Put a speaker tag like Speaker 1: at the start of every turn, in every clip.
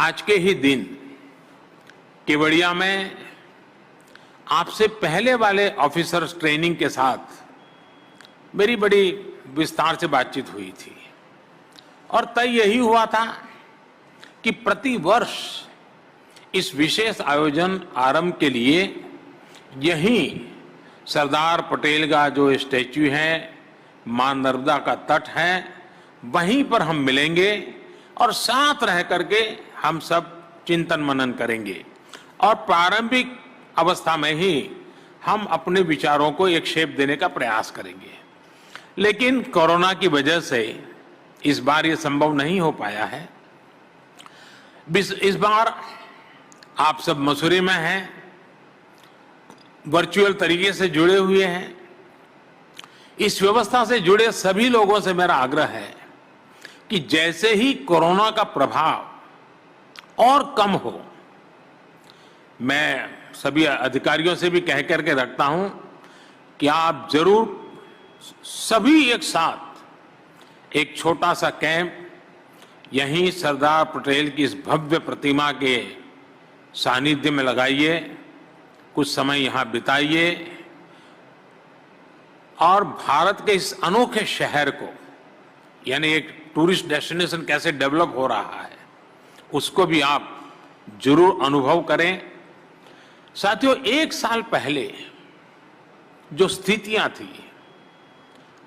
Speaker 1: आज के ही दिन केवड़िया में आपसे पहले वाले ऑफिसर्स ट्रेनिंग के साथ मेरी बड़ी विस्तार से बातचीत हुई थी और तय यही हुआ था कि प्रति वर्ष इस विशेष आयोजन आरंभ के लिए यहीं सरदार पटेल का जो स्टैच्यू है, मां नर्मदा का तट है, वहीं पर हम मिलेंगे और साथ रह करके हम सब चिंतन मनन करेंगे और प्रारंभिक अवस्था में ही हम अपने विचारों को एक शेप देने का प्रयास करेंगे। लेकिन कोरोना की वजह से इस बार ये संभव नहीं हो पाया है। इस बार आप सब मसूरी में हैं, वर्चुअल तरीके से जुड़े हुए हैं। इस व्यवस्था से जुड़े सभी लोगों से मेरा आग्रह है कि जैसे ही कोरोना का प्रभाव और कम हो, मैं सभी अधिकारियों से भी कह करके रखता हूं कि आप जरूर सभी एक साथ एक छोटा सा कैंप यहीं सरदार पटेल की इस भव्य प्रतिमा के सानिध्य में लगाइए, कुछ समय यहां बिताइए और भारत के इस अनोखे शहर को, यानी एक टूरिस्ट डेस्टिनेशन कैसे डेवलप हो रहा है, उसको भी आप जरूर अनुभव करें। साथियों, एक साल पहले जो स्थितियां थी,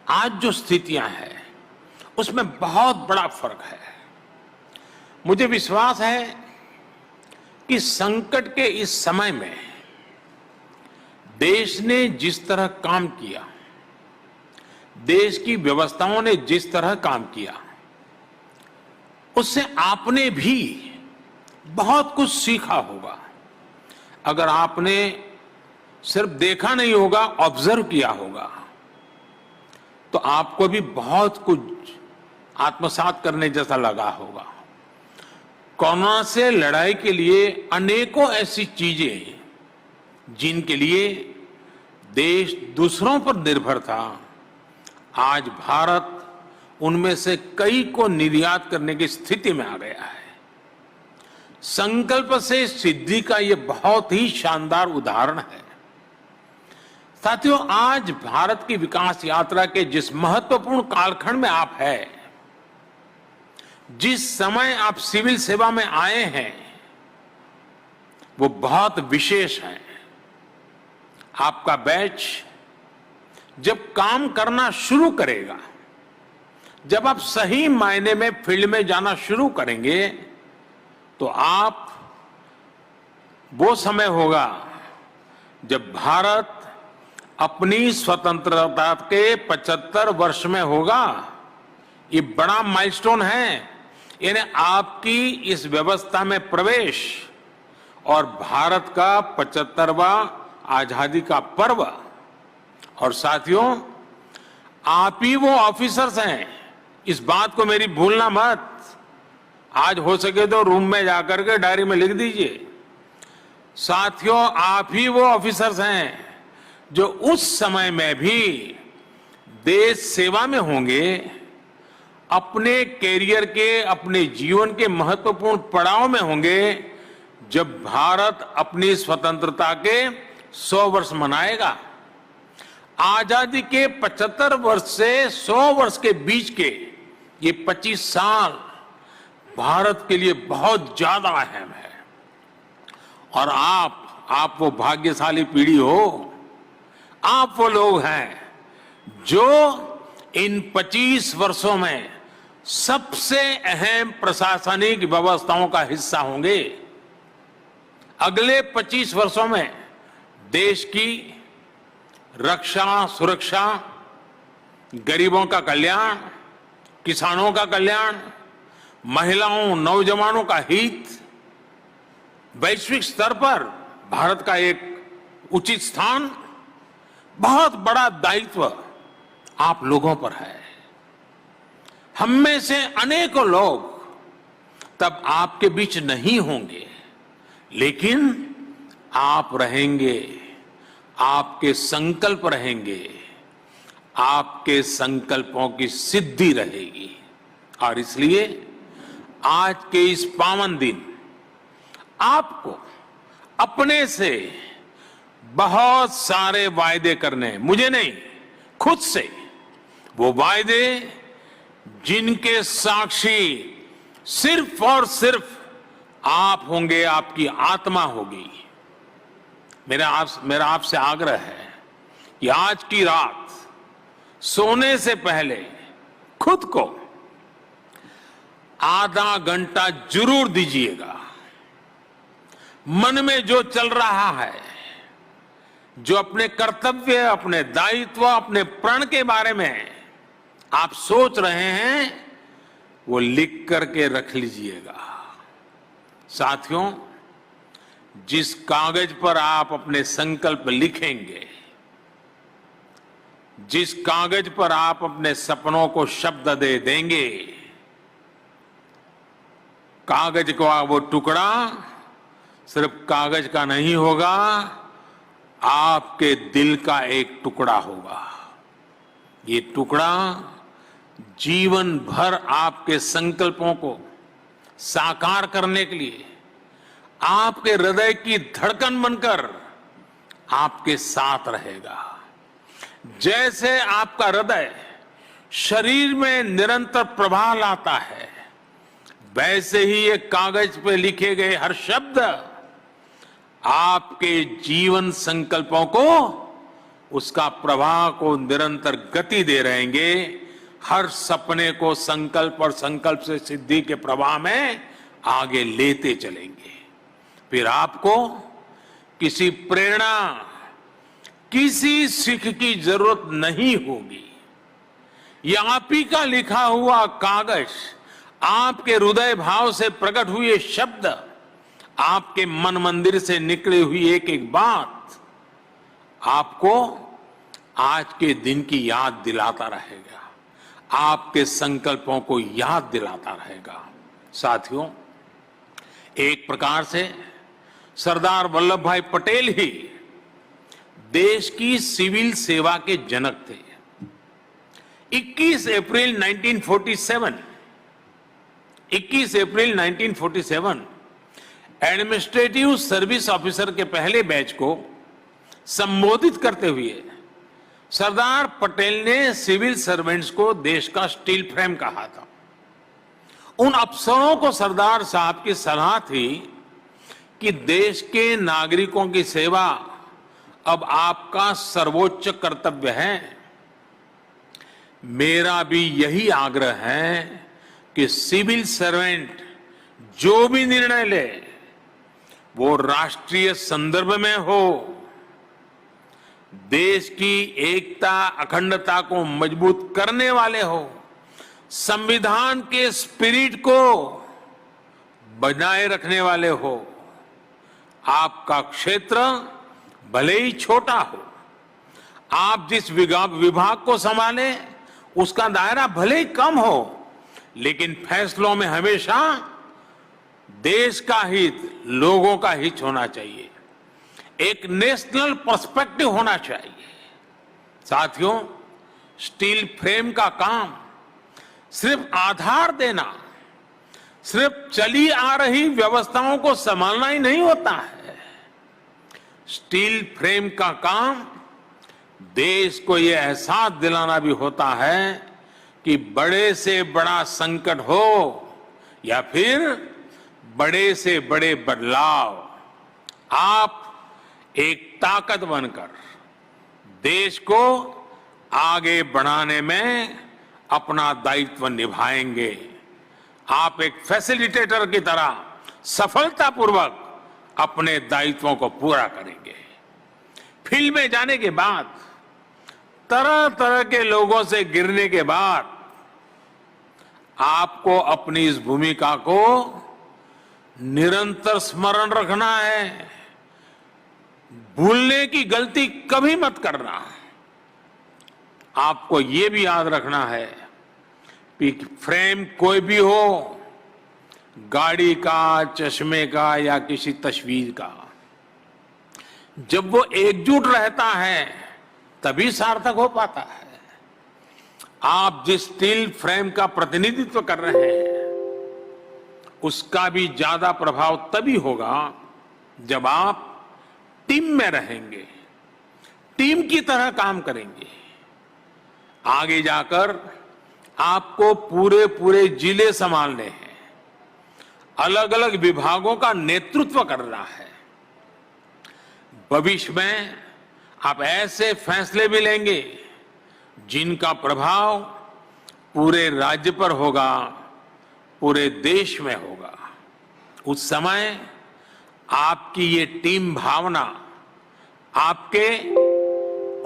Speaker 1: आज जो स्थितियां हैं, उसमें बहुत बड़ा फर्क है। मुझे विश्वास है कि संकट के इस समय में देश ने जिस तरह काम किया, देश की व्यवस्थाओं ने जिस तरह काम किया, उससे आपने भी बहुत कुछ सीखा होगा। अगर आपने सिर्फ देखा नहीं होगा, ऑब्जर्व किया होगा, तो आपको भी बहुत कुछ आत्मसात करने जैसा लगा होगा। कोरोना से लड़ाई के लिए अनेकों ऐसी चीजें जिनके लिए देश दूसरों पर निर्भर था, आज भारत उनमें से कई को निर्यात करने की स्थिति में आ गया है। संकल्प से सिद्धि का यह बहुत ही शानदार उदाहरण है। साथियों, आज भारत की विकास यात्रा के जिस महत्वपूर्ण कालखंड में आप हैं, जिस समय आप सिविल सेवा में आए हैं, वो बहुत विशेष है। आपका बैच जब काम करना शुरू करेगा, जब आप सही मायने में फील्ड में जाना शुरू करेंगे, तो आप वो समय होगा जब भारत अपनी स्वतंत्रता के 75 वर्ष में होगा। ये बड़ा माइलस्टोन है, यानी आपकी इस व्यवस्था में प्रवेश और भारत का 75वां आजादी का पर्व। और साथियों, आप ही वो ऑफिसर्स हैं, इस बात को मेरी भूलना मत। आज हो सके तो रूम में जाकर के डायरी में लिख दीजिए। साथियों, आप ही वो ऑफिसर्स हैं जो उस समय में भी देश सेवा में होंगे, अपने कैरियर के, अपने जीवन के महत्वपूर्ण पड़ाव में होंगे, जब भारत अपनी स्वतंत्रता के 100 वर्ष मनाएगा। आजादी के 75 वर्ष से 100 वर्ष के बीच के ये 25 साल भारत के लिए बहुत ज्यादा अहम है। और आप वो भाग्यशाली पीढ़ी हो, आप वो लोग हैं जो इन 25 वर्षों में सबसे अहम प्रशासनिक व्यवस्थाओं का हिस्सा होंगे। अगले 25 वर्षों में देश की रक्षा, सुरक्षा, गरीबों का कल्याण, किसानों का कल्याण, महिलाओं, नौजवानों का हित, वैश्विक स्तर पर भारत का एक उचित स्थान, बहुत बड़ा दायित्व आप लोगों पर है। हम में से अनेकों लोग तब आपके बीच नहीं होंगे, लेकिन आप रहेंगे, आपके संकल्प रहेंगे, आपके संकल्पों की सिद्धि रहेगी। और इसलिए आज के इस पावन दिन आपको अपने से बहुत सारे वायदे करने हैं, मुझे नहीं, खुद से। वो वायदे जिनके साक्षी सिर्फ और सिर्फ आप होंगे, आपकी आत्मा होगी। मेरा आपसे आग्रह है कि आज की रात सोने से पहले खुद को आधा घंटा जरूर दीजिएगा। मन में जो चल रहा है, जो अपने कर्तव्य, अपने दायित्व, अपने प्रण के बारे में आप सोच रहे हैं, वो लिख करके रख लीजिएगा। साथियों, जिस कागज पर आप अपने संकल्प लिखेंगे, जिस कागज पर आप अपने सपनों को शब्द दे देंगे, कागज का वो टुकड़ा सिर्फ कागज का नहीं होगा, आपके दिल का एक टुकड़ा होगा। ये टुकड़ा जीवन भर आपके संकल्पों को साकार करने के लिए आपके हृदय की धड़कन बनकर आपके साथ रहेगा। जैसे आपका हृदय शरीर में निरंतर प्रवाह लाता है, वैसे ही ये कागज पे लिखे गए हर शब्द आपके जीवन संकल्पों को, उसका प्रवाह को निरंतर गति दे रहेंगे। हर सपने को संकल्प और संकल्प से सिद्धि के प्रवाह में आगे लेते चलेंगे। फिर आपको किसी प्रेरणा, किसी सीख की जरूरत नहीं होगी। यह आप ही का लिखा हुआ कागज, आपके हृदय भाव से प्रकट हुए शब्द, आपके मन मंदिर से निकली हुई एक एक बात आपको आज के दिन की याद दिलाता रहेगा, आपके संकल्पों को याद दिलाता रहेगा। साथियों, एक प्रकार से सरदार वल्लभ भाई पटेल ही देश की सिविल सेवा के जनक थे। 21 अप्रैल 1947 एडमिनिस्ट्रेटिव सर्विस ऑफिसर के पहले बैच को संबोधित करते हुए सरदार पटेल ने सिविल सर्वेंट्स को देश का स्टील फ्रेम कहा था। उन अफसरों को सरदार साहब की सलाह थी कि देश के नागरिकों की सेवा अब आपका सर्वोच्च कर्तव्य है। मेरा भी यही आग्रह है कि सिविल सर्वेंट जो भी निर्णय ले, वो राष्ट्रीय संदर्भ में हो, देश की एकता, अखंडता को मजबूत करने वाले हो, संविधान के स्पिरिट को बनाए रखने वाले हो। आपका क्षेत्र भले ही छोटा हो, आप जिस विभाग को संभालें उसका दायरा भले ही कम हो, लेकिन फैसलों में हमेशा देश का हित, लोगों का हित होना चाहिए। एक नेशनल पर्सपेक्टिव होना चाहिए। साथियों, स्टील फ्रेम का काम सिर्फ आधार देना, सिर्फ चली आ रही व्यवस्थाओं को संभालना ही नहीं होता है। स्टील फ्रेम का काम देश को यह एहसास दिलाना भी होता है कि बड़े से बड़ा संकट हो या फिर बड़े से बड़े बदलाव, आप एक ताकत बनकर देश को आगे बढ़ाने में अपना दायित्व निभाएंगे। आप एक फैसिलिटेटर की तरह सफलतापूर्वक अपने दायित्वों को पूरा करेंगे। फील्ड में जाने के बाद, तरह तरह के लोगों से गिरने के बाद, आपको अपनी इस भूमिका को निरंतर स्मरण रखना है। भूलने की गलती कभी मत करना। आपको यह भी याद रखना है कि फ्रेम कोई भी हो, गाड़ी का, चश्मे का या किसी तस्वीर का, जब वो एकजुट रहता है तभी सार्थक हो पाता है। आप जिस स्टील फ्रेम का प्रतिनिधित्व कर रहे हैं उसका भी ज्यादा प्रभाव तभी होगा जब आप टीम में रहेंगे, टीम की तरह काम करेंगे। आगे जाकर आपको पूरे पूरे जिले संभालने हैं, अलग अलग विभागों का नेतृत्व करना है। भविष्य में आप ऐसे फैसले भी लेंगे जिनका प्रभाव पूरे राज्य पर होगा, पूरे देश में होगा। उस समय आपकी ये टीम भावना आपके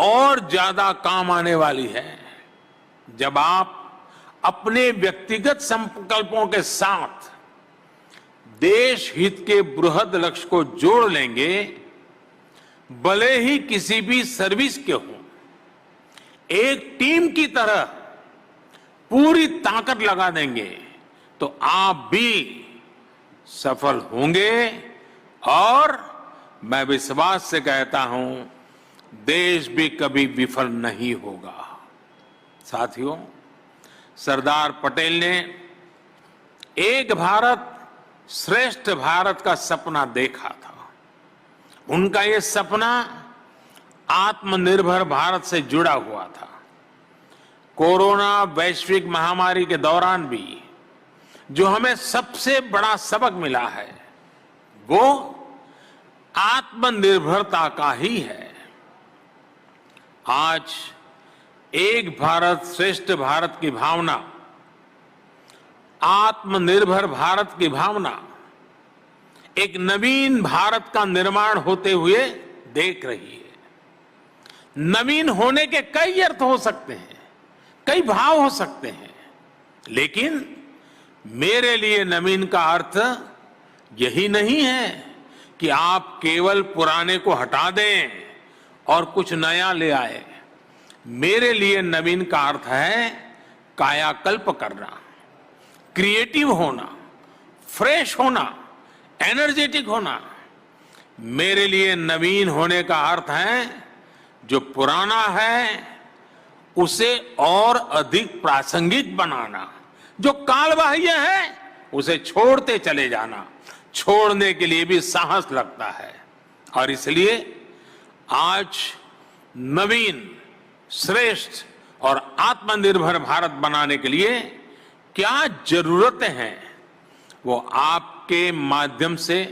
Speaker 1: और ज्यादा काम आने वाली है। जब आप अपने व्यक्तिगत संकल्पों के साथ देश हित के बृहद लक्ष्य को जोड़ लेंगे, भले ही किसी भी सर्विस के हों, एक टीम की तरह पूरी ताकत लगा देंगे तो आप भी सफल होंगे। और मैं विश्वास से कहता हूं, देश भी कभी विफल नहीं होगा। साथियों, सरदार पटेल ने एक भारत श्रेष्ठ भारत का सपना देखा था। उनका ये सपना आत्मनिर्भर भारत से जुड़ा हुआ था। कोरोना वैश्विक महामारी के दौरान भी जो हमें सबसे बड़ा सबक मिला है वो आत्मनिर्भरता का ही है। आज एक भारत श्रेष्ठ भारत की भावना, आत्मनिर्भर भारत की भावना एक नवीन भारत का निर्माण होते हुए देख रही है। नवीन होने के कई अर्थ हो सकते हैं, कई भाव हो सकते हैं, लेकिन मेरे लिए नवीन का अर्थ यही नहीं है कि आप केवल पुराने को हटा दें और कुछ नया ले आए। मेरे लिए नवीन का अर्थ है कायाकल्प करना, क्रिएटिव होना, फ्रेश होना, एनर्जेटिक होना। मेरे लिए नवीन होने का अर्थ है जो पुराना है उसे और अधिक प्रासंगिक बनाना, जो कालबाह्य है उसे छोड़ते चले जाना। छोड़ने के लिए भी साहस लगता है। और इसलिए आज नवीन, श्रेष्ठ और आत्मनिर्भर भारत बनाने के लिए क्या जरूरतें हैं वो आपके माध्यम से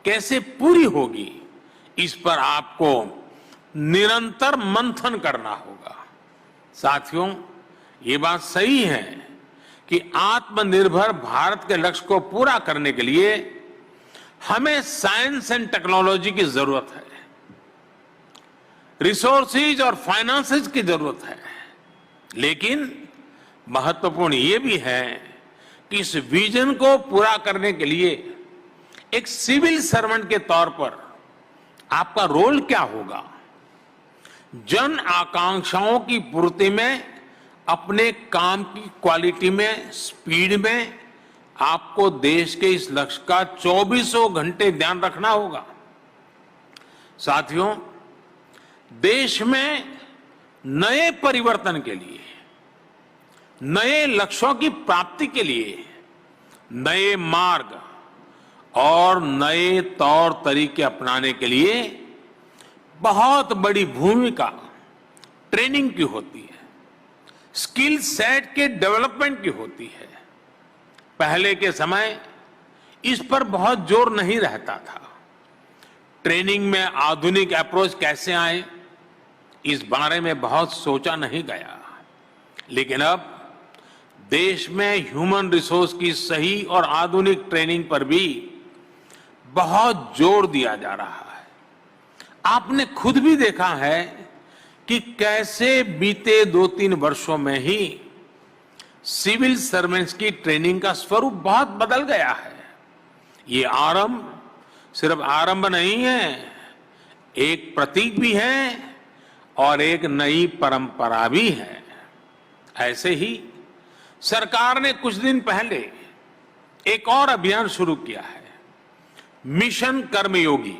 Speaker 1: कैसे पूरी होगी, इस पर आपको निरंतर मंथन करना होगा। साथियों, ये बात सही है कि आत्मनिर्भर भारत के लक्ष्य को पूरा करने के लिए हमें साइंस एंड टेक्नोलॉजी की जरूरत है, रिसोर्सेज और फाइनेंसेस की जरूरत है। लेकिन महत्वपूर्ण ये भी है कि इस विजन को पूरा करने के लिए एक सिविल सर्वेंट के तौर पर आपका रोल क्या होगा। जन आकांक्षाओं की पूर्ति में, अपने काम की क्वालिटी में, स्पीड में आपको देश के इस लक्ष्य का 24 घंटे ध्यान रखना होगा। साथियों, देश में नए परिवर्तन के लिए, नए लक्ष्यों की प्राप्ति के लिए नए मार्ग और नए तौर तरीके अपनाने के लिए बहुत बड़ी भूमिका ट्रेनिंग की होती है, स्किल सेट के डेवलपमेंट की होती है। पहले के समय इस पर बहुत जोर नहीं रहता था। ट्रेनिंग में आधुनिक अप्रोच कैसे आए, इस बारे में बहुत सोचा नहीं गया। लेकिन अब देश में ह्यूमन रिसोर्स की सही और आधुनिक ट्रेनिंग पर भी बहुत जोर दिया जा रहा है। आपने खुद भी देखा है कि कैसे बीते 2-3 वर्षों में ही सिविल सर्वेंट्स की ट्रेनिंग का स्वरूप बहुत बदल गया है। ये आरंभ सिर्फ आरंभ नहीं है, एक प्रतीक भी है और एक नई परंपरा भी है। ऐसे ही सरकार ने कुछ दिन पहले एक और अभियान शुरू किया है, मिशन कर्मयोगी।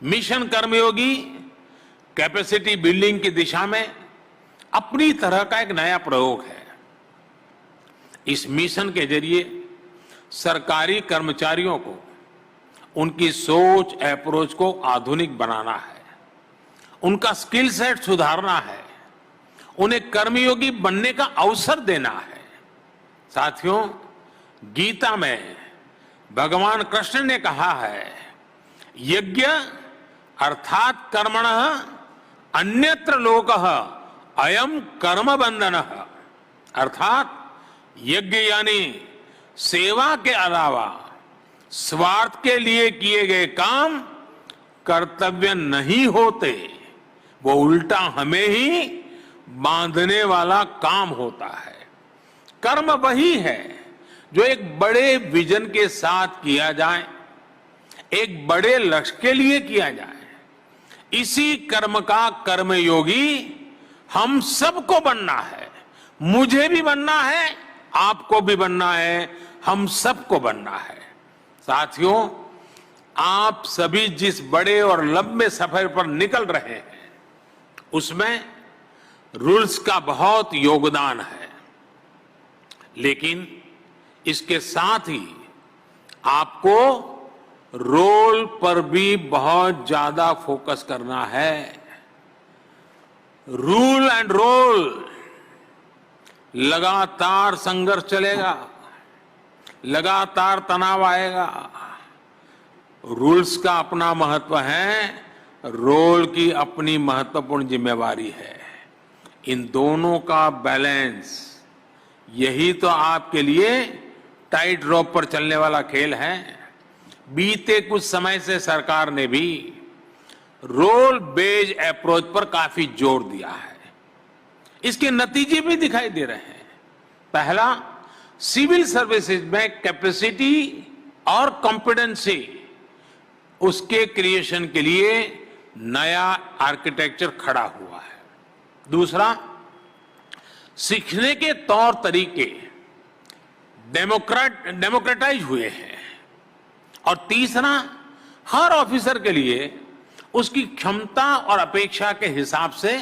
Speaker 1: मिशन कर्मयोगी कैपेसिटी बिल्डिंग की दिशा में अपनी तरह का एक नया प्रयोग है। इस मिशन के जरिए सरकारी कर्मचारियों को उनकी सोच, अप्रोच को आधुनिक बनाना है, उनका स्किल सेट सुधारना है, उन्हें कर्मयोगी बनने का अवसर देना है। साथियों, गीता में भगवान कृष्ण ने कहा है, यज्ञ अर्थात कर्मणः अन्यत्र लोकः अयम कर्म बंधनः। अर्थात यज्ञ यानी सेवा के अलावा स्वार्थ के लिए किए गए काम कर्तव्य नहीं होते, वो उल्टा हमें ही बांधने वाला काम होता है। कर्म वही है जो एक बड़े विजन के साथ किया जाए, एक बड़े लक्ष्य के लिए किया जाए। इसी कर्म का कर्मयोगी हम सबको बनना है। मुझे भी बनना है, आपको भी बनना है, हम सबको बनना है। साथियों, आप सभी जिस बड़े और लंबे सफर पर निकल रहे हैं, उसमें रूल्स का बहुत योगदान है, लेकिन इसके साथ ही आपको रोल पर भी बहुत ज्यादा फोकस करना है। रूल एंड रोल, लगातार संघर्ष चलेगा, लगातार तनाव आएगा। रूल्स का अपना महत्व है, रोल की अपनी महत्वपूर्ण जिम्मेवारी है। इन दोनों का बैलेंस, यही तो आपके लिए टाइट रोप पर चलने वाला खेल है। बीते कुछ समय से सरकार ने भी रोल बेस्ड अप्रोच पर काफी जोर दिया है। इसके नतीजे भी दिखाई दे रहे हैं। पहला, सिविल सर्विसेज में कैपेसिटी और कॉम्पिटेंसी, उसके क्रिएशन के लिए नया आर्किटेक्चर खड़ा हुआ है। दूसरा, सीखने के तौर तरीके डेमोक्रेटाइज हुए हैं। और तीसरा, हर ऑफिसर के लिए उसकी क्षमता और अपेक्षा के हिसाब से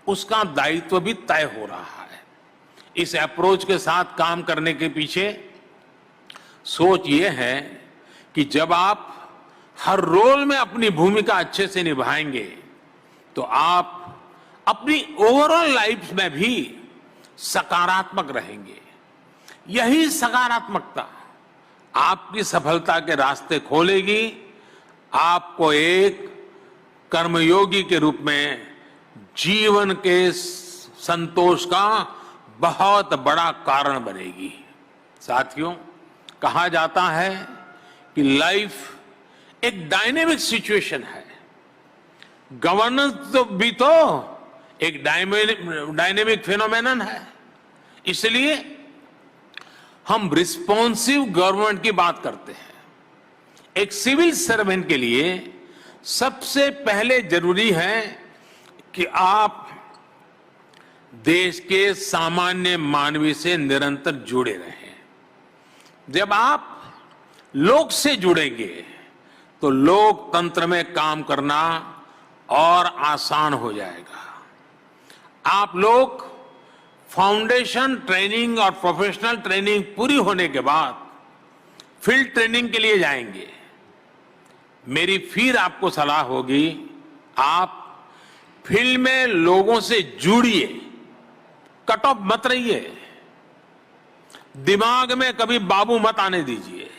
Speaker 1: उसका दायित्व भी तय हो रहा है। इस अप्रोच के साथ काम करने के पीछे सोच ये है कि जब आप हर रोल में अपनी भूमिका अच्छे से निभाएंगे, तो आप अपनी ओवरऑल लाइफ में भी सकारात्मक रहेंगे। यही सकारात्मकता आपकी सफलता के रास्ते खोलेगी, आपको एक कर्मयोगी के रूप में जीवन के संतोष का बहुत बड़ा कारण बनेगी। साथियों, कहा जाता है कि लाइफ एक डायनेमिक सिचुएशन है। गवर्नेंस तो भी तो एक डायनेमिक फिनोमेनन है। इसलिए हम रिस्पॉन्सिव गवर्नमेंट की बात करते हैं। एक सिविल सर्वेंट के लिए सबसे पहले जरूरी है कि आप देश के सामान्य मानवी से निरंतर जुड़े रहें। जब आप लोग से जुड़ेंगे तो लोकतंत्र में काम करना और आसान हो जाएगा। आप लोग फाउंडेशन ट्रेनिंग और प्रोफेशनल ट्रेनिंग पूरी होने के बाद फील्ड ट्रेनिंग के लिए जाएंगे। मेरी फिर आपको सलाह होगी, आप फील्ड में लोगों से जुड़िए, कट ऑफ मत रहिए, दिमाग में कभी बाबू मत आने दीजिए।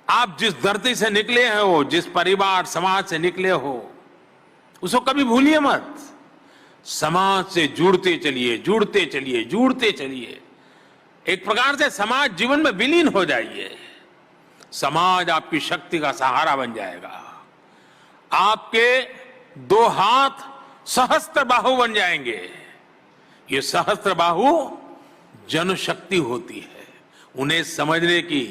Speaker 1: आप जिस धरती से निकले हो, जिस परिवार समाज से निकले हो, उसको कभी भूलिए मत। समाज से जुड़ते चलिए, जुड़ते चलिए, जुड़ते चलिए। एक प्रकार से समाज जीवन में विलीन हो जाइए। समाज आपकी शक्ति का सहारा बन जाएगा। आपके दो हाथ सहस्त्र बाहु बन जाएंगे। ये सहस्त्र बाहु जनशक्ति होती है। उन्हें समझने की,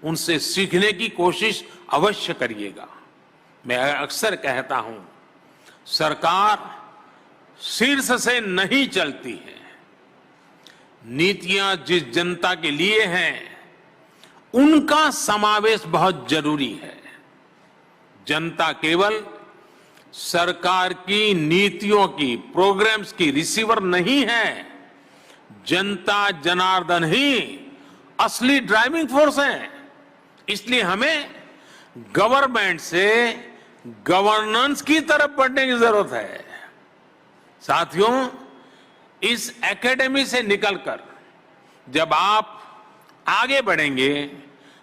Speaker 1: उनसे सीखने की कोशिश अवश्य करिएगा। मैं अक्सर कहता हूं, सरकार शीर्ष से नहीं चलती है। नीतियां जिस जनता के लिए हैं, उनका समावेश बहुत जरूरी है। जनता केवल सरकार की नीतियों की, प्रोग्राम्स की रिसीवर नहीं है। जनता जनार्दन ही असली ड्राइविंग फोर्स हैं। इसलिए हमें गवर्नमेंट से गवर्नेंस की तरफ बढ़ने की जरूरत है। साथियों, इस एकेडमी से निकलकर जब आप आगे बढ़ेंगे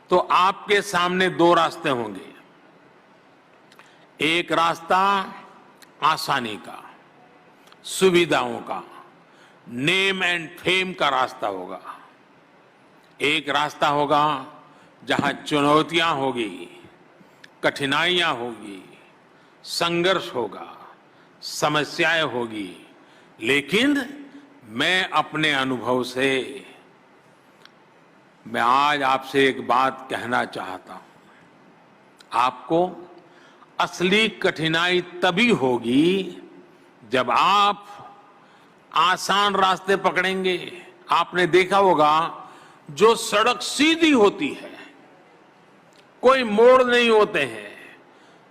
Speaker 1: तो आपके सामने दो रास्ते होंगे। एक रास्ता आसानी का, सुविधाओं का, नेम एंड फेम का रास्ता होगा। एक रास्ता होगा जहां चुनौतियां होगी, कठिनाइयां होगी, संघर्ष होगा, समस्याएं होगी। लेकिन मैं अपने अनुभव से मैं आज आपसे एक बात कहना चाहता हूं। आपको असली कठिनाई तभी होगी जब आप आसान रास्ते पकड़ेंगे। आपने देखा होगा, जो सड़क सीधी होती है, कोई मोड़ नहीं होते हैं,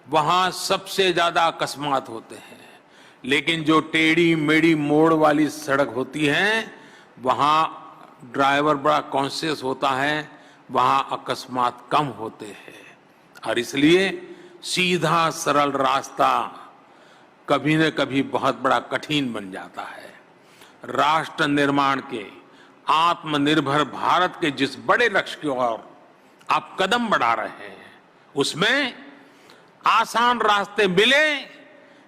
Speaker 1: वहां सबसे ज्यादा अकस्मात होते हैं। लेकिन जो टेढ़ी मेढ़ी मोड़ वाली सड़क होती है, वहां ड्राइवर बड़ा कॉन्शियस होता है, वहां अकस्मात कम होते हैं। और इसलिए सीधा सरल रास्ता कभी न कभी बहुत बड़ा कठिन बन जाता है। राष्ट्र निर्माण के, आत्मनिर्भर भारत के जिस बड़े लक्ष्य की ओर आप कदम बढ़ा रहे हैं, उसमें आसान रास्ते मिले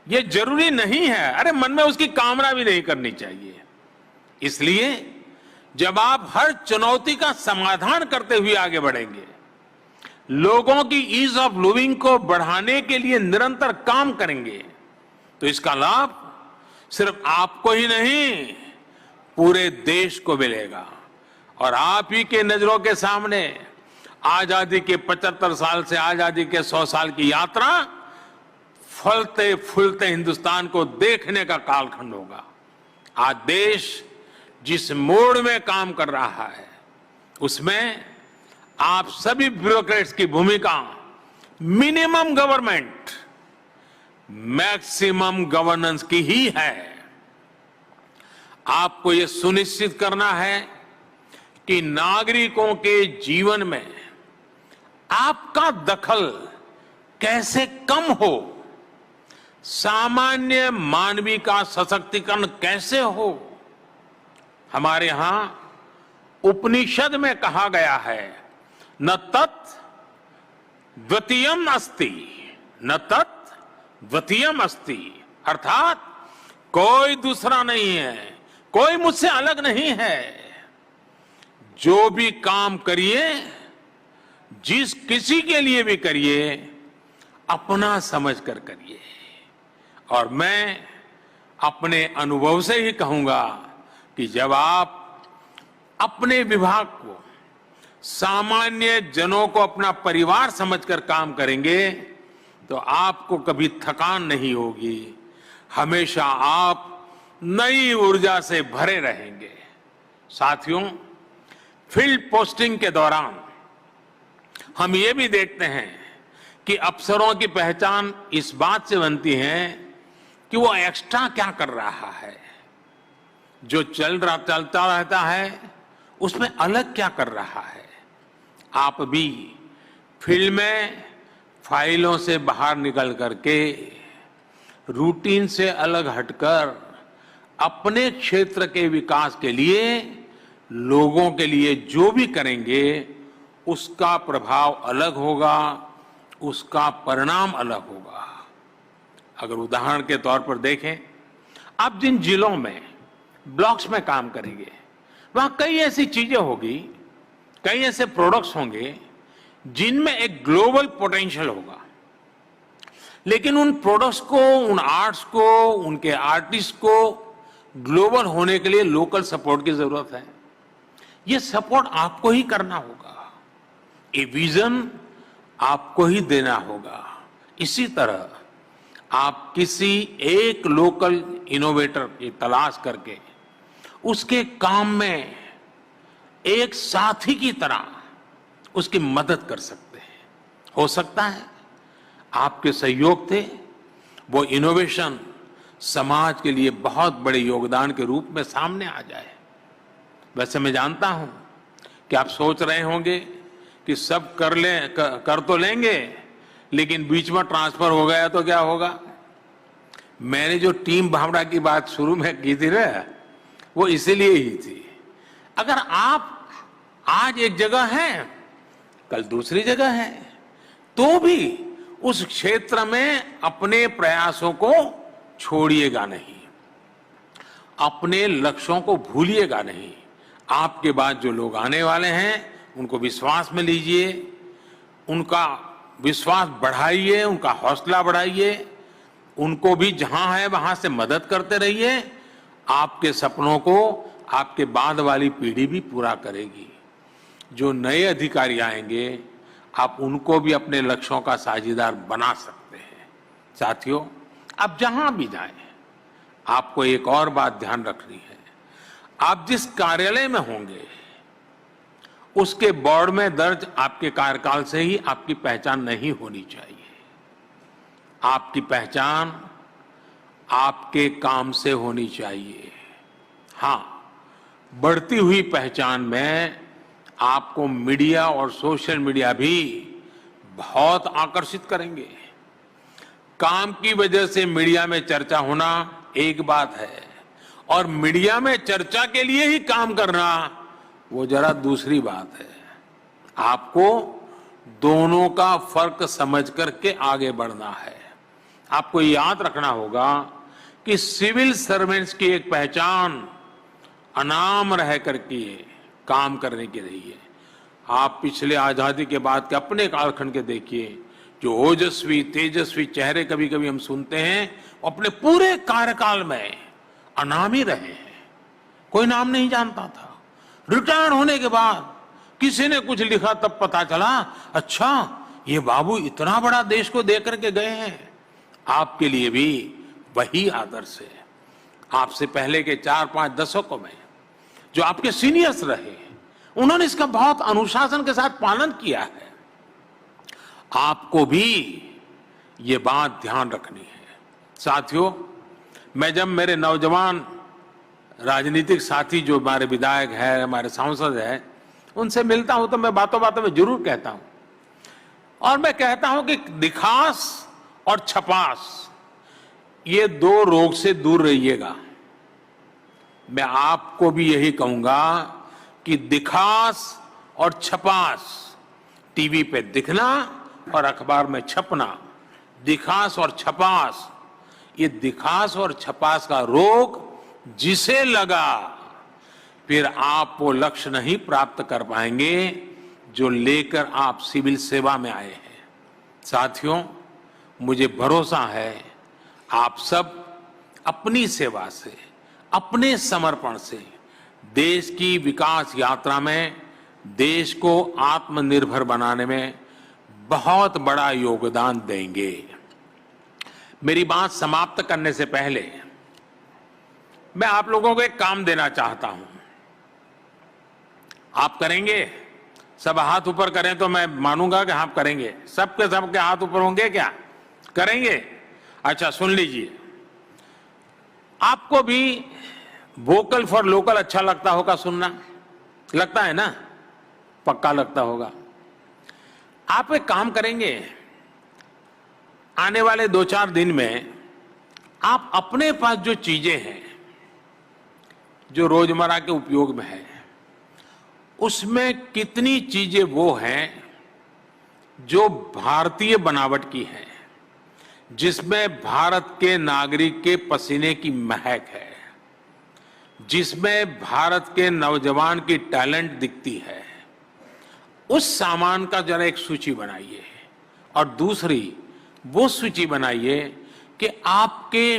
Speaker 1: ये जरूरी नहीं है। अरे, मन में उसकी कामना भी नहीं करनी चाहिए। इसलिए जब आप हर चुनौती का समाधान करते हुए आगे बढ़ेंगे, लोगों की ईज ऑफ लिविंग को बढ़ाने के लिए निरंतर काम करेंगे, तो इसका लाभ सिर्फ आपको ही नहीं, पूरे देश को मिलेगा। और आप ही के नजरों के सामने आजादी के 75 साल से आजादी के 100 साल की यात्रा फलते फूलते हिंदुस्तान को देखने का कालखंड होगा। आज देश जिस मोड़ में काम कर रहा है, उसमें आप सभी ब्यूरोक्रेट्स की भूमिका मिनिमम गवर्नमेंट, मैक्सिमम गवर्नेंस की ही है। आपको यह सुनिश्चित करना है कि नागरिकों के जीवन में आपका दखल कैसे कम हो, सामान्य मानवी का सशक्तिकरण कैसे हो। हमारे यहां उपनिषद में कहा गया है, न तत् द्वितीयम अस्ति, न तत् द्वितीयम अस्ति, अर्थात कोई दूसरा नहीं है, कोई मुझसे अलग नहीं है। जो भी काम करिए, जिस किसी के लिए भी करिए, अपना समझकर करिए। और मैं अपने अनुभव से ही कहूंगा कि जब आप अपने विभाग को, सामान्य जनों को अपना परिवार समझकर काम करेंगे, तो आपको कभी थकान नहीं होगी। हमेशा आप नई ऊर्जा से भरे रहेंगे। साथियों, फील्ड पोस्टिंग के दौरान हम ये भी देखते हैं कि अफसरों की पहचान इस बात से बनती है कि वो एक्स्ट्रा क्या कर रहा है, जो चलता रहता है उसमें अलग क्या कर रहा है। आप भी फील्ड में फाइलों से बाहर निकल करके, रूटीन से अलग हटकर अपने क्षेत्र के विकास के लिए, लोगों के लिए जो भी करेंगे, उसका प्रभाव अलग होगा, उसका परिणाम अलग होगा। अगर उदाहरण के तौर पर देखें, आप जिन जिलों में ब्लॉक्स में काम करेंगे, वहां कई ऐसी चीजें होगी, कई ऐसे प्रोडक्ट्स होंगे जिनमें एक ग्लोबल पोटेंशियल होगा। लेकिन उन प्रोडक्ट्स को, उन आर्ट्स को, उनके आर्टिस्ट को ग्लोबल होने के लिए लोकल सपोर्ट की जरूरत है। ये सपोर्ट आपको ही करना होगा, ये विजन आपको ही देना होगा। इसी तरह आप किसी एक लोकल इनोवेटर की तलाश करके उसके काम में एक साथी की तरह उसकी मदद कर सकते हैं। हो सकता है आपके सहयोग से वो इनोवेशन समाज के लिए बहुत बड़े योगदान के रूप में सामने आ जाए। वैसे मैं जानता हूं कि आप सोच रहे होंगे कि सब कर तो लेंगे, लेकिन बीच में ट्रांसफर हो गया तो क्या होगा। मैंने जो टीम भावना की बात शुरू में की थी ना, वो इसीलिए ही थी। अगर आप आज एक जगह हैं, कल दूसरी जगह है, तो भी उस क्षेत्र में अपने प्रयासों को छोड़िएगा नहीं, अपने लक्ष्यों को भूलिएगा नहीं। आपके बाद जो लोग आने वाले हैं उनको विश्वास में लीजिए, उनका विश्वास बढ़ाइए, उनका हौसला बढ़ाइए, उनको भी जहां है वहां से मदद करते रहिए। आपके सपनों को आपके बाद वाली पीढ़ी भी पूरा करेगी। जो नए अधिकारी आएंगे, आप उनको भी अपने लक्ष्यों का साझीदार बना सकते हैं। साथियों, आप जहां भी जाएं, आपको एक और बात ध्यान रखनी है। आप जिस कार्यालय में होंगे, उसके बोर्ड में दर्ज आपके कार्यकाल से ही आपकी पहचान नहीं होनी चाहिए। आपकी पहचान आपके काम से होनी चाहिए। हां, बढ़ती हुई पहचान में आपको मीडिया और सोशल मीडिया भी बहुत आकर्षित करेंगे। काम की वजह से मीडिया में चर्चा होना एक बात है, और मीडिया में चर्चा के लिए ही काम करना वो जरा दूसरी बात है। आपको दोनों का फर्क समझ करके आगे बढ़ना है। आपको याद रखना होगा कि सिविल सर्वेंट्स की एक पहचान अनाम रह करके काम करने की रही है। आप पिछले आजादी के बाद के अपने कालखंड के देखिए, जो ओजस्वी तेजस्वी चेहरे कभी कभी हम सुनते हैं, अपने पूरे कार्यकाल में अनामी रहे हैं, कोई नाम नहीं जानता था। रिटायर होने के बाद किसी ने कुछ लिखा तब पता चला, अच्छा ये बाबू इतना बड़ा देश को दे करके गए हैं। आपके लिए भी वही आदर्श है। आपसे पहले के 4-5 दशकों में जो आपके सीनियर्स रहे, उन्होंने इसका बहुत अनुशासन के साथ पालन किया है। आपको भी ये बात ध्यान रखनी है। साथियों, मैं जब मेरे नौजवान राजनीतिक साथी जो हमारे विधायक हैं, हमारे सांसद हैं, उनसे मिलता हूं तो मैं बातों बातों में जरूर कहता हूं, और मैं कहता हूं कि दिखास और छपास, ये दो रोग से दूर रहिएगा। मैं आपको भी यही कहूंगा कि दिखास और छपास, टीवी पे दिखना और अखबार में छपना, दिखास और छपास, ये दिखास और छपास का रोग जिसे लगा, फिर आप वो लक्ष्य नहीं प्राप्त कर पाएंगे जो लेकर आप सिविल सेवा में आए हैं। साथियों, मुझे भरोसा है आप सब अपनी सेवा से, अपने समर्पण से देश की विकास यात्रा में देश को आत्मनिर्भर बनाने में बहुत बड़ा योगदान देंगे। मेरी बात समाप्त करने से पहले मैं आप लोगों को एक काम देना चाहता हूं। आप करेंगे? सब हाथ ऊपर करें तो मैं मानूंगा कि आप करेंगे। सबके हाथ ऊपर होंगे क्या? करेंगे? अच्छा, सुन लीजिए। आपको भी वोकल फॉर लोकल अच्छा लगता होगा सुनना, लगता है ना? पक्का लगता होगा। आप एक काम करेंगे, आने वाले 2-4 दिन में आप अपने पास जो चीजें हैं, जो रोजमर्रा के उपयोग में है, उसमें कितनी चीजें वो हैं जो भारतीय बनावट की हैं, जिसमें भारत के नागरिक के पसीने की महक है, जिसमें भारत के नौजवान की टैलेंट दिखती है, उस सामान का जरा एक सूची बनाइए। और दूसरी वो सूची बनाइए कि आपके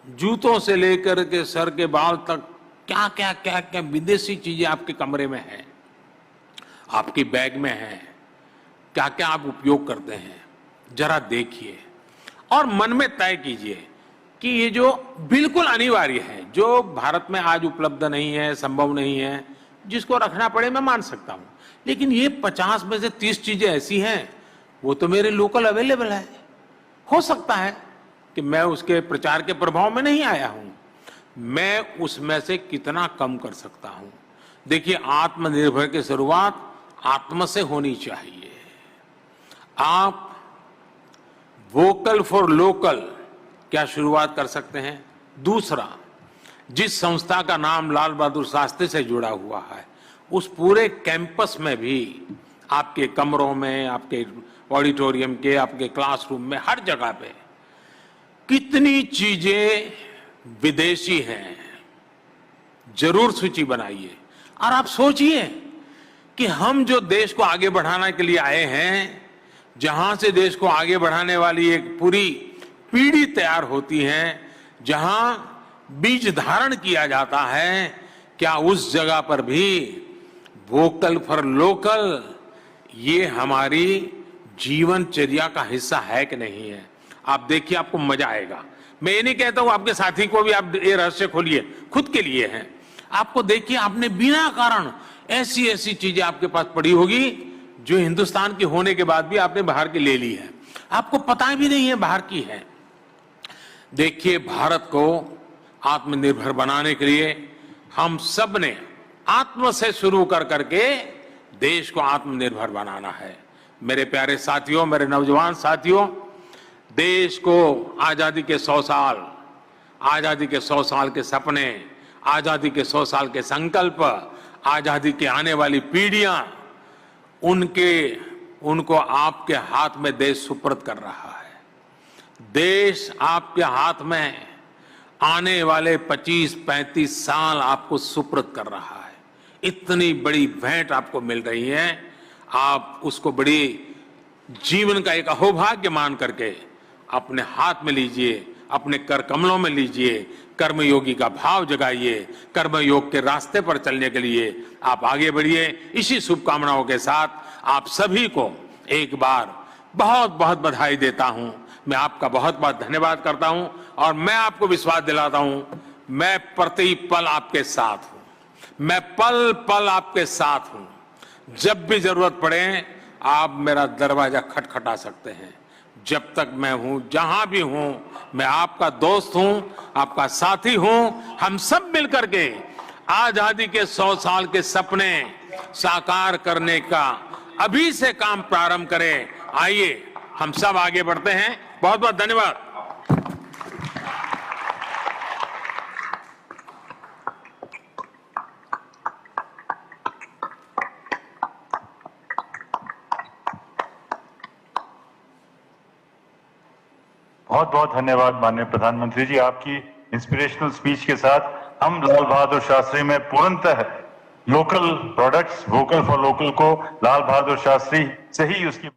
Speaker 1: जूतों से लेकर के सर के बाल तक क्या क्या क्या क्या विदेशी चीजें आपके कमरे में हैं, आपकी बैग में हैं, क्या क्या आप उपयोग करते हैं, जरा देखिए और मन में तय कीजिए कि ये जो बिल्कुल अनिवार्य है, जो भारत में आज उपलब्ध नहीं है, संभव नहीं है, जिसको रखना पड़े मैं मान सकता हूं, लेकिन ये 50 में से 30 चीजें ऐसी हैं वो तो मेरे लोकल अवेलेबल है। हो सकता है कि मैं उसके प्रचार के प्रभाव में नहीं आया हूं, मैं उसमें से कितना कम कर सकता हूं, देखिए, आत्मनिर्भर की शुरुआत आत्म से होनी चाहिए। आप वोकल फॉर लोकल क्या शुरुआत कर सकते हैं? दूसरा, जिस संस्था का नाम लाल बहादुर शास्त्री से जुड़ा हुआ है, उस पूरे कैंपस में भी, आपके कमरों में, आपके ऑडिटोरियम के, आपके क्लासरूम में, हर जगह पे कितनी चीजें विदेशी हैं, जरूर सूची बनाइए। और आप सोचिए कि हम जो देश को आगे बढ़ाने के लिए आए हैं, जहां से देश को आगे बढ़ाने वाली एक पूरी पीढ़ी तैयार होती है, जहां बीज धारण किया जाता है, क्या उस जगह पर भी वोकल फॉर लोकल ये हमारी जीवनचर्या का हिस्सा है कि नहीं है? आप देखिए, आपको मजा आएगा। मैं ये नहीं कहता हूं आपके साथी को भी आप ये रहस्य खोलिए, खुद के लिए है। आपको देखिए, आपने बिना कारण ऐसी ऐसी चीजें आपके पास पड़ी होगी जो हिंदुस्तान की होने के बाद भी आपने बाहर की ले ली है, आपको पता भी नहीं है बाहर की है। देखिए, भारत को आत्मनिर्भर बनाने के लिए हम सब ने आत्म से शुरू कर करके देश को आत्मनिर्भर बनाना है। मेरे प्यारे साथियों, मेरे नौजवान साथियों, देश को आजादी के 100 साल, आजादी के 100 साल के सपने, आजादी के 100 साल के संकल्प, आजादी की आने वाली पीढ़ियां, उनको आपके हाथ में देश सुपुर्द कर रहा है। देश आपके हाथ में आने वाले 25-35 साल आपको सुपुर्द कर रहा है। इतनी बड़ी भेंट आपको मिल रही है, आप उसको बड़ी जीवन का एक अहोभाग्य मान करके अपने हाथ में लीजिए, अपने कर कमलों में लीजिए, कर्मयोगी का भाव जगाइए। कर्मयोग के रास्ते पर चलने के लिए आप आगे बढ़िए। इसी शुभकामनाओं के साथ आप सभी को एक बार बहुत बहुत बधाई देता हूं। मैं आपका बहुत बहुत धन्यवाद करता हूं और मैं आपको विश्वास दिलाता हूं, मैं प्रति पल आपके साथ हूं, मैं पल पल आपके साथ हूं। जब भी जरूरत पड़े आप मेरा दरवाजा खटखटा सकते हैं। जब तक मैं हूं, जहां भी हूं, मैं आपका दोस्त हूं, आपका साथी हूं। हम सब मिलकर के आजादी के 100 साल के सपने साकार करने का अभी से काम प्रारंभ करें। आइए हम सब आगे बढ़ते हैं। बहुत बहुत धन्यवाद।
Speaker 2: बहुत बहुत धन्यवाद माननीय प्रधानमंत्री जी। आपकी इंस्पिरेशनल स्पीच के साथ हम लाल बहादुर शास्त्री में पूर्णतः local products, vocal for local को लाल बहादुर शास्त्री से ही उसकी